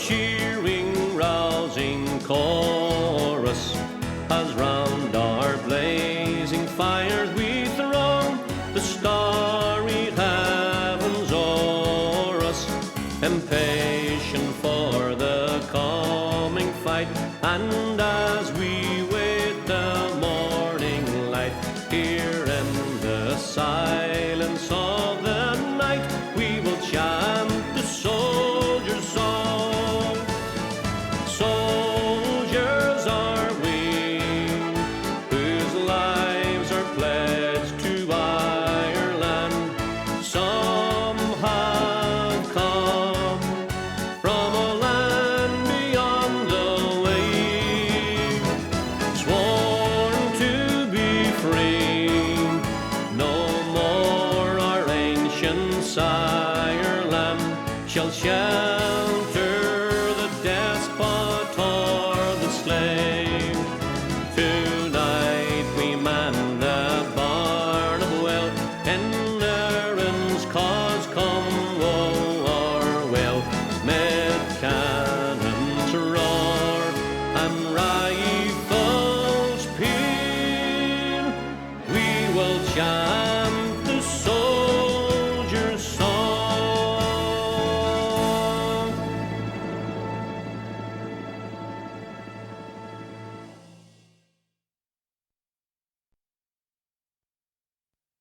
cheering, rousing chorus, as round our blazing fires we throng, the starry heavens o'er us, impatient for the coming fight. And as we wait the morning light, here in the silence of the night, we will chant the soldier's song. Soldiers are we, whose lives are pledged to Ireland. Some have come from a land beyond the wave, sworn to be free. No more our ancient Ireland shall shed